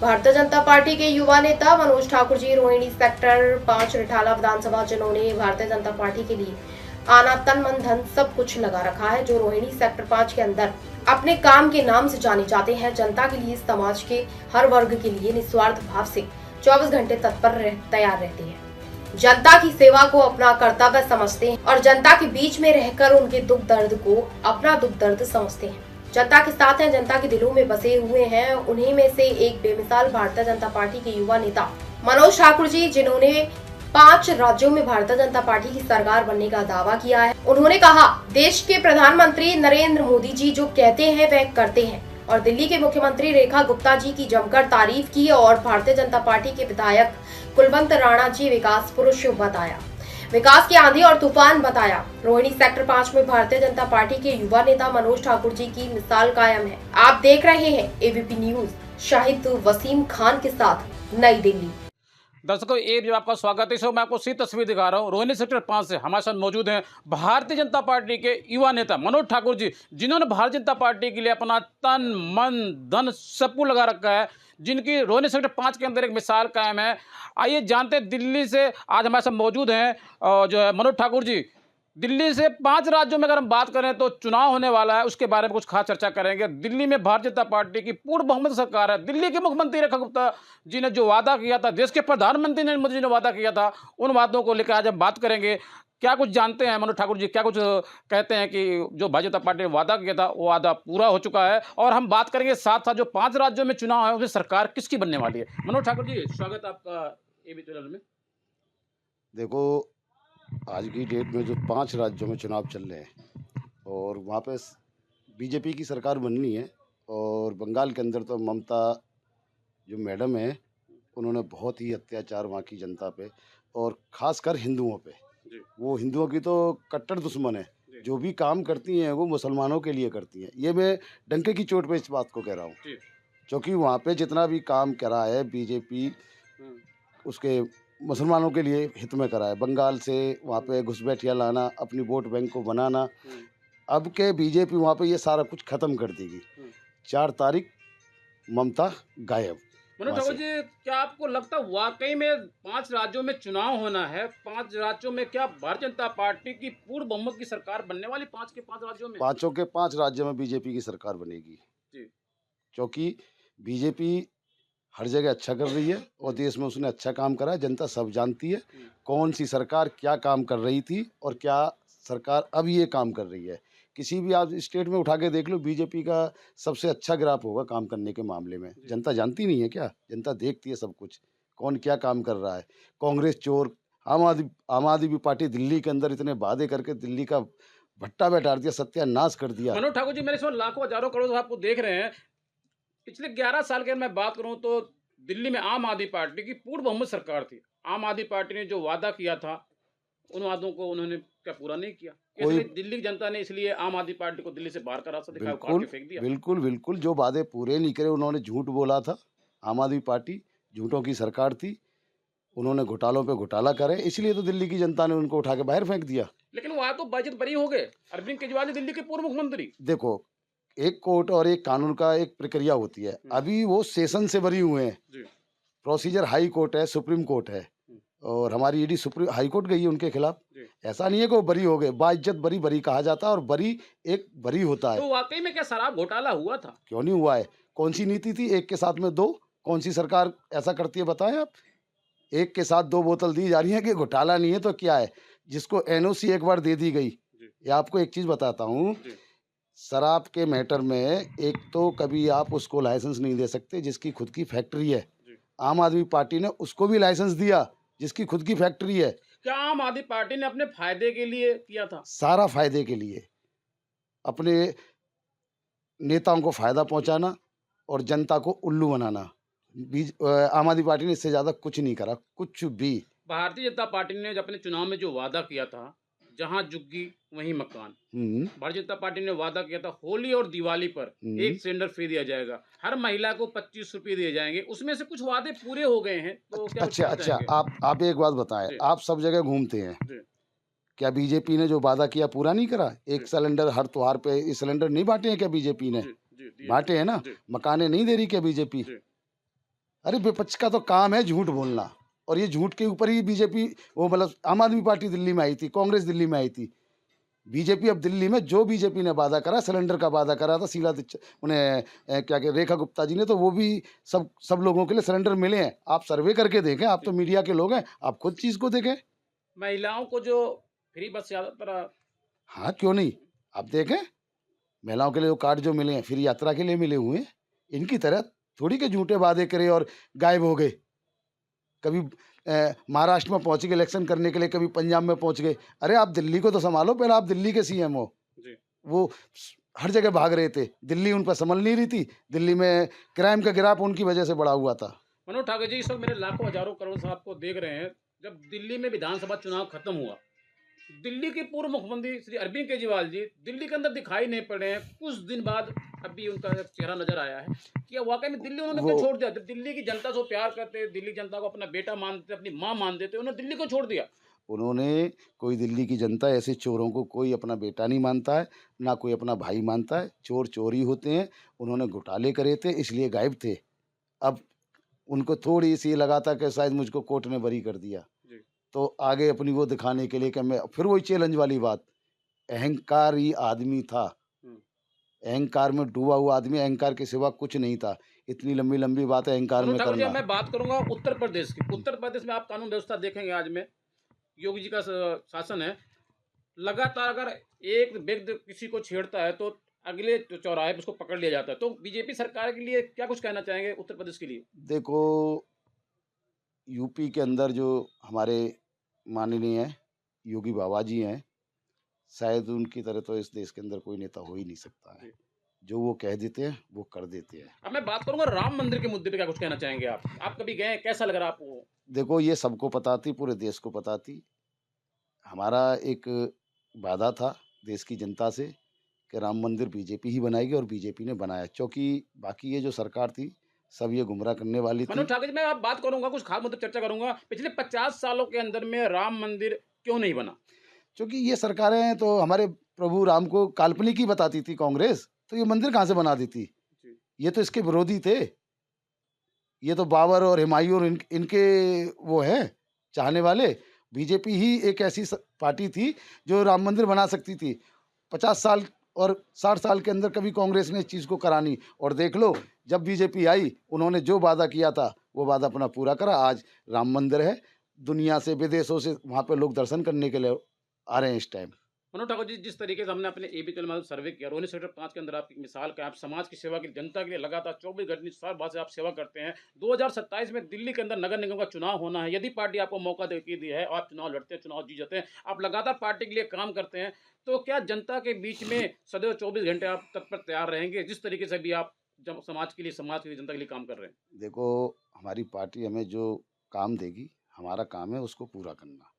Bharatiya Janata party के युवा नेता मनोज ठाकुर जी रोहिणी सेक्टर 5 रिठाला विधानसभा, जिन्होंने भारतीय जनता पार्टी के लिए आना तन मन धन सब कुछ लगा रखा है, जो रोहिणी सेक्टर 5 के अंदर अपने काम के नाम से जाने जाते हैं। जनता के लिए, समाज के हर वर्ग के लिए निस्वार्थ भाव से 24 घंटे तैयार रहते हैं। जनता की सेवा को अपना कर्तव्य समझते हैं और जनता के बीच में रहकर उनके दुख दर्द को अपना दुख दर्द समझते हैं। जनता के साथ हैं, जनता के दिलों में बसे हुए हैं। उन्हीं में से एक बेमिसाल भारतीय जनता पार्टी के युवा नेता मनोज ठाकुर जी, जिन्होंने 5 राज्यों में भारतीय जनता पार्टी की सरकार बनने का दावा किया है। उन्होंने कहा, देश के प्रधानमंत्री नरेंद्र मोदी जी जो कहते हैं वह करते हैं, और दिल्ली के मुख्यमंत्री रेखा गुप्ता जी की जमकर तारीफ की और भारतीय जनता पार्टी के विधायक कुलवंत राणा जी विकास पुरुष बताया, विकास की आंधी और तूफान बताया। रोहिणी सेक्टर 5 में भारतीय जनता पार्टी के युवा नेता मनोज ठाकुर जी की मिसाल कायम है। आप देख रहे हैं एबीपी न्यूज, शाहिद वसीम खान के साथ, नई दिल्ली। दर्शकों, एक जो आपका स्वागत है। इसमें मैं आपको सीधी तस्वीर दिखा रहा हूँ। रोहिणी सेक्टर 5 से हमारे साथ मौजूद हैं भारतीय जनता पार्टी के युवा नेता मनोज ठाकुर जी, जिन्होंने भारतीय जनता पार्टी के लिए अपना तन मन धन सब कुछ लगा रखा है, जिनकी रोहिणी सेक्टर 5 के अंदर एक मिसाल कायम है। आइए जानते हैं, दिल्ली से आज हमारे साथ मौजूद हैं जो है मनोज ठाकुर जी। दिल्ली से 5 राज्यों में अगर हम बात करें तो चुनाव होने वाला है, उसके बारे में कुछ खास चर्चा करेंगे। दिल्ली में भारतीय जनता पार्टी की पूर्ण बहुमत सरकार है। दिल्ली के मुख्यमंत्री रेखा गुप्ता जी ने जो वादा किया था, देश के प्रधानमंत्री नरेंद्र मोदी जी ने वादा किया था, उन वादों को लेकर आज हम बात करेंगे। क्या कुछ जानते हैं मनोज ठाकुर जी, क्या कुछ कहते हैं कि जो भारतीय जनता पार्टी ने वादा किया था वो वादा पूरा हो चुका है? और हम बात करेंगे साथ साथ जो 5 राज्यों में चुनाव है उसमें सरकार किसकी बनने वाली है। मनोज ठाकुर जी, स्वागत आपका एबी चैनल में। देखो, आज की डेट में जो 5 राज्यों में चुनाव चल रहे हैं और वहाँ पे बीजेपी की सरकार बननी है, और बंगाल के अंदर तो ममता जो मैडम है, उन्होंने बहुत ही अत्याचार वहाँ की जनता पे और ख़ासकर हिंदुओं पे, वो हिंदुओं की तो कट्टर दुश्मन है। जो भी काम करती हैं वो मुसलमानों के लिए करती हैं। ये मैं डंके की चोट पे इस बात को कह रहा हूँ, क्योंकि वहाँ पे जितना भी काम करा है बीजेपी, उसके मुसलमानों के लिए हित में करा है। बंगाल से वहाँ पे घुसपैठिया लाना, अपनी वोट बैंक को बनाना, अब के बीजेपी वहाँ पे ये सारा कुछ ख़त्म कर देगी। 4 तारीख ममता गायब। मनोज ठाकुर जी, क्या आपको लगता है वाकई में 5 राज्यों में चुनाव होना है? 5 राज्यों में क्या भारतीय जनता पार्टी की पूर्ण बहुमत की सरकार बनने वाली? 5 के 5 राज्यों में, 5 के 5 राज्यों में बीजेपी की सरकार बनेगी जी। क्योंकि बीजेपी हर जगह अच्छा कर रही है और देश में उसने अच्छा काम करा है। जनता सब जानती है कौन सी सरकार क्या काम कर रही थी और क्या सरकार अब ये काम कर रही है। किसी भी आप स्टेट में उठा के देख लो, बीजेपी का सबसे अच्छा ग्राफ होगा काम करने के मामले में। जनता जानती नहीं है क्या? जनता देखती है सब कुछ, कौन क्या काम कर रहा है। कांग्रेस चोर, आम आदमी पार्टी दिल्ली के अंदर इतने वादे करके दिल्ली का भट्टा बैठा दिया, सत्यानाश कर दिया। मनोज ठाकुर जी, मेरे इसमें लाखों हजारों करोड़ आपको देख रहे हैं। पिछले 11 साल के मैं बात करूं तो दिल्ली में आम आदमी पार्टी की पूर्ण बहुमत सरकार थी। आम आदमी पार्टी ने जो वादा किया था, उन वादों को उन्होंने क्या पूरा नहीं किया? इसलिए दिल्ली की जनता ने इसलिए आम आदमी पार्टी को दिल्ली से बाहर का रास्ता दिखाया, उखाड़ के फेंक दिया। बिल्कुल जो वादे पूरे नहीं करे, उन्होंने झूठ बोला था। आम आदमी पार्टी झूठों की सरकार थी, उन्होंने घोटालों पे घोटाला करे, इसलिए तो दिल्ली की जनता ने उनको उठा के बाहर फेंक दिया। लेकिन वहां तो बाजिद बरी हो गए। अरविंद केजरीवाल जी दिल्ली के पूर्व मुख्यमंत्री। देखो, एक कोर्ट और एक कानून का एक प्रक्रिया होती है। अभी वो सेशन से बरी हुए हैं, प्रोसीजर हाई कोर्ट है, सुप्रीम कोर्ट है, और हमारी ईडी सुप्रीम हाई कोर्ट गई है उनके खिलाफ। ऐसा नहीं है कि वो बरी हो गए, बाइज्जत बरी कहा जाता है, और बरी एक बरी होता है। तो वाकई में क्या शराब घोटाला हुआ था? क्यों नहीं हुआ है? कौन सी नीति थी, एक के साथ में 2? कौन सी सरकार ऐसा करती है बताएं आप? एक के साथ 2 बोतल दी जा रही है कि घोटाला नहीं है तो क्या है? जिसको एनओसी एक बार दे दी गई। या आपको एक चीज बताता हूँ, शराब के मैटर में एक तो कभी आप उसको लाइसेंस नहीं दे सकते जिसकी खुद की फैक्ट्री है। आम आदमी पार्टी ने उसको भी लाइसेंस दिया जिसकी खुद की फैक्ट्री है। क्या आम आदमी पार्टी ने अपने फायदे के लिए किया था? सारा फायदे के लिए, अपने नेताओं को फायदा पहुंचाना और जनता को उल्लू बनाना। आम आदमी पार्टी ने इससे ज्यादा कुछ नहीं करा, कुछ भी। भारतीय जनता पार्टी ने अपने चुनाव में जो वादा किया था, जहां झुग्गी वहीं मकान। भारतीय जनता पार्टी ने वादा किया था होली और दिवाली पर 1 सिलेंडर फ्री दिया जाएगा, हर महिला को 25 रुपये दिए जाएंगे। उसमें से कुछ वादे पूरे हो गए हैं, तो क्या अच्छा, आप एक बात बताएं, आप सब जगह घूमते हैं, क्या बीजेपी ने जो वादा किया पूरा नहीं करा? 1 सिलेंडर हर त्योहार पे सिलेंडर नहीं बांटे हैं क्या बीजेपी ने? बांटे हैं ना। मकाने नहीं दे रही क्या बीजेपी? अरे विपक्ष का तो काम है झूठ बोलना, और ये झूठ के ऊपर ही बीजेपी, वो मतलब आम आदमी पार्टी दिल्ली में आई थी, कांग्रेस दिल्ली में आई थी। बीजेपी अब दिल्ली में जो बीजेपी ने वादा करा, सिलेंडर का वादा करा था, शीला उन्हें क्या कहते, रेखा गुप्ता जी ने, तो वो भी सब लोगों के लिए सिलेंडर मिले हैं। आप सर्वे करके देखें, आप तो मीडिया के लोग हैं, आप खुद चीज़ को देखें। महिलाओं को जो फ्री बस ज़्यादातर हाँ, क्यों नहीं, आप देखें, महिलाओं के लिए वो कार्ड जो मिले हैं, फ्री यात्रा के लिए मिले हुए हैं। इनकी तरह थोड़ी के झूठे वादे करे और गायब हो गए। कभी महाराष्ट्र में पहुंच गए इलेक्शन करने के लिए, कभी पंजाब में पहुंच गए। अरे आप दिल्ली को तो संभालो, पहले आप दिल्ली के सीएम हो। जी। वो हर जगह भाग रहे थे, दिल्ली उन पर संभल नहीं रही थी। दिल्ली में क्राइम का गिराफ उनकी वजह से बढ़ा हुआ था। मनोज ठाकुर जी, इस वक्त मेरे लाखों हजारों करोड़ साहब को देख रहे हैं। जब दिल्ली में विधानसभा चुनाव खत्म हुआ, दिल्ली के पूर्व मुख्यमंत्री श्री अरविंद केजरीवाल जी दिल्ली के अंदर दिखाई नहीं पड़े हैं। कुछ दिन बाद अभी उनका चेहरा नजर आया है। क्या वाकई में दिल्ली उन्होंने क्यों छोड़ दिया? जब दिल्ली की जनता से प्यार करते, दिल्ली जनता को अपना बेटा मानते, अपनी माँ मानते थे, उन्होंने दिल्ली को छोड़ दिया। उन्होंने, कोई दिल्ली की जनता ऐसे चोरों को कोई अपना बेटा नहीं मानता है, ना कोई अपना भाई मानता है। चोर चोर ही होते हैं। उन्होंने घोटाले करे थे, इसलिए गायब थे। अब उनको थोड़ी सी लगा था कि शायद मुझको कोर्ट ने बरी कर दिया, जी। तो आगे अपनी वो दिखाने के लिए कि मैं, फिर वही चैलेंज वाली बात, अहंकारी आदमी था। अहंकार में डूबा हुआ आदमी, अहंकार के सिवा कुछ नहीं था। इतनी लंबी लंबी बात अहंकार मनोज में ठाकुर जी, करना। मैं बात करूंगा उत्तर प्रदेश की। उत्तर प्रदेश में आप कानून व्यवस्था देखेंगे, आज में योगी जी का शासन है। लगातार अगर एक व्यक्ति किसी को छेड़ता है तो अगले चौराहे पे उसको पकड़ लिया जाता है। तो बीजेपी सरकार के लिए क्या कुछ कहना चाहेंगे उत्तर प्रदेश के लिए? देखो, यूपी के अंदर जो हमारे माननीय योगी बाबा जी हैं, शायद उनकी तरह तो इस देश के अंदर कोई नेता हो ही नहीं सकता है। जो वो कह देते हैं वो कर देते हैं। अब मैं बात करूंगा राम मंदिर के मुद्दे पे, क्या कुछ कहना चाहेंगे आप? आप कभी गए, कैसा लग रहा है आपको? देखो, ये सबको पता थी, पूरे देश को पता थी। हमारा एक वादा था देश की जनता से कि राम मंदिर बीजेपी ही बनाएगी, और बीजेपी ने बनाया। क्योंकि बाकी ये जो सरकार थी, सब ये गुमराह करने वाली थी। मनोज ठाकुर जी, मैं आप बात करूंगा, कुछ खास मुद्दे पर चर्चा करूंगा। पिछले 50 सालों के अंदर में राम मंदिर क्यों नहीं बना? क्योंकि ये सरकारें तो हमारे प्रभु राम को काल्पनिक ही बताती थी कांग्रेस, तो ये मंदिर कहाँ से बना देती? जी। ये तो इसके विरोधी थे। ये तो बाबर और हुमायूं और इनके वो हैं चाहने वाले। बीजेपी ही एक ऐसी पार्टी थी जो राम मंदिर बना सकती थी। 50 साल और 60 साल के अंदर कभी कांग्रेस ने इस चीज़ को करा नहीं। और देख लो, जब बीजेपी आई, उन्होंने जो वादा किया था वो वादा अपना पूरा करा। आज राम मंदिर है, दुनिया से, विदेशों से वहाँ पे लोग दर्शन करने के लिए आ रहे हैं इस टाइम। मनोज ठाकुर जी, जिस तरीके से हमने अपने एबी चैनल में सर्वे किया, रोहिणी सेक्टर 5 के अंदर आपकी मिसाल का, आप समाज की सेवा के लिए, जनता के लिए लगातार 24 घंटे 7 बार से आप सेवा करते हैं। 2027 में दिल्ली के अंदर नगर निगम का चुनाव होना है। यदि पार्टी आपको मौका देती दी है और आप चुनाव लड़ते हैं, चुनाव जीत जाते हैं, आप लगातार पार्टी के लिए काम करते हैं, तो क्या जनता के बीच में सदैव 24 घंटे आप तत्पर तैयार रहेंगे, जिस तरीके से भी आप जब समाज के लिए, जनता के लिए काम कर रहे हैं? देखो, हमारी पार्टी हमें जो काम देगी, हमारा काम है उसको पूरा करना।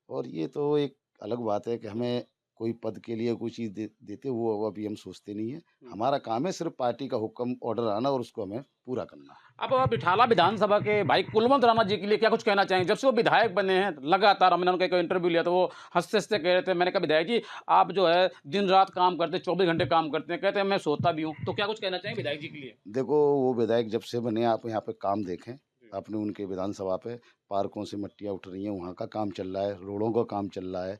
और ये तो एक अलग बात है कि हमें कोई पद के लिए कोई चीज़ देते, वो अभी हम सोचते नहीं है। हमारा काम है सिर्फ पार्टी का हुक्म, ऑर्डर आना और उसको हमें पूरा करना। अब आप बिठाला विधानसभा के भाई कुलवंत राणा जी के लिए क्या कुछ कहना चाहेंगे? जब से वो विधायक बने हैं, लगातार हमने उनका एक इंटरव्यू लिया था, वो हंसते हंसते कह रहे थे, मैंने कहा विधायक जी आप जो है दिन रात काम करते, 24 घंटे काम करते हैं, कहते हैं मैं सोता भी हूँ। तो क्या कुछ कहना चाहेंगे विधायक जी के लिए? देखो, वो विधायक जब से बने, आप यहाँ पे काम देखें, आपने उनके विधानसभा पे पार्कों से मट्टियाँ उठ रही हैं, वहाँ का काम चल रहा है, रोडों का काम चल रहा है।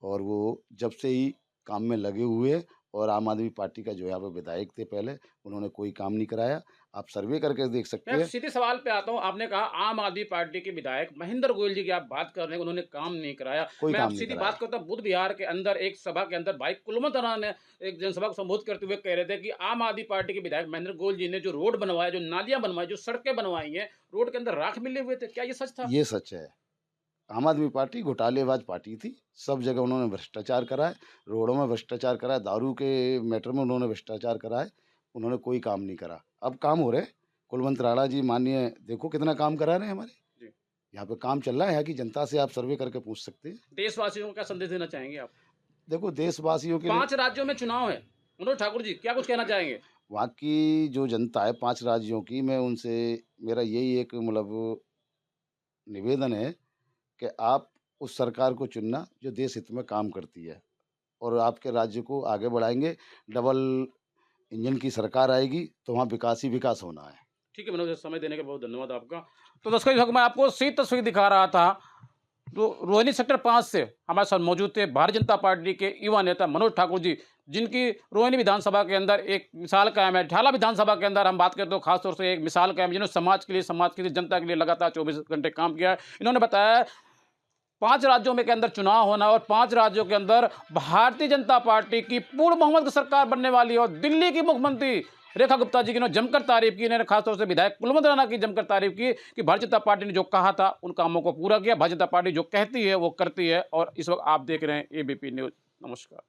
और वो जब से ही काम में लगे हुए हैं। और आम आदमी पार्टी का जो यहाँ पे विधायक थे पहले, उन्होंने कोई काम नहीं कराया। आप सर्वे करके देख सकते मैं हैं। सीधे सवाल पे आता हूँ। आपने कहा आम आदमी पार्टी के विधायक महेंद्र गोयल जी की आप बात कर रहे हैं, उन्होंने काम नहीं कराया। कोई मैं काम अब नहीं सीधी कराया। बात करता हूँ, बुध विहार के अंदर एक सभा के अंदर भाई कुलवंत राणा ने एक जनसभा को संबोधित करते हुए कह रहे थे कि आम आदमी पार्टी के विधायक महेंद्र गोयल जी ने जो रोड बनवाए, जो नालियां बनवाई, जो सड़कें बनवाई हैं, रोड के अंदर राख मिले हुए थे, क्या ये सच था? ये सच है। आम आदमी पार्टी घोटालेबाज पार्टी थी। सब जगह उन्होंने भ्रष्टाचार करा है। रोडों में भ्रष्टाचार करा है, दारू के मैटर में उन्होंने भ्रष्टाचार करा है। उन्होंने कोई काम नहीं करा। अब काम हो रहे हैं। कुलवंत राणा जी माननीय, देखो कितना काम करा रहे हैं हमारे। जी। यहाँ पे काम चल रहा है। यहाँ की जनता से आप सर्वे करके पूछ सकते हैं। देशवासियों को क्या संदेश देना चाहेंगे आप? देखो, देशवासियों के लिए 5 राज्यों में चुनाव है। मनोज ठाकुर जी, क्या कुछ कहना चाहेंगे? वहाँ की जो जनता है 5 राज्यों की, मैं उनसे, मेरा यही एक मतलब निवेदन है कि आप उस सरकार को चुनना जो देश हित में काम करती है और आपके राज्य को आगे बढ़ाएंगे। डबल इंजन की सरकार आएगी तो वहाँ विकास ही विकास होना है। ठीक है मनोज, समय देने के लिए बहुत धन्यवाद आपका। तो दर्शकों, इस वक्त मैं आपको सीधी तस्वीर दिखा रहा था। तो रोहिणी सेक्टर 5 से हमारे साथ मौजूद थे भारतीय जनता पार्टी के युवा नेता मनोज ठाकुर जी, जिनकी रोहिणी विधानसभा के अंदर एक मिसाल कायम है। ढाला विधानसभा के अंदर हम बात करें तो खासतौर से एक मिसाल कायम है, जिन्होंने समाज के लिए, जनता के लिए लगातार 24 घंटे काम किया है। इन्होंने बताया 5 राज्यों में के अंदर चुनाव होना और 5 राज्यों के अंदर भारतीय जनता पार्टी की पूर्ण बहुमत की सरकार बनने वाली है। और दिल्ली की मुख्यमंत्री रेखा गुप्ता जी की इन्होंने जमकर तारीफ की। इन्होंने खासतौर से विधायक कुलवंत राणा की जमकर तारीफ की कि भारतीय जनता पार्टी ने जो कहा था उन कामों को पूरा किया। भारतीय जनता पार्टी जो कहती है वो करती है। और इस वक्त आप देख रहे हैं एबीपी न्यूज। नमस्कार।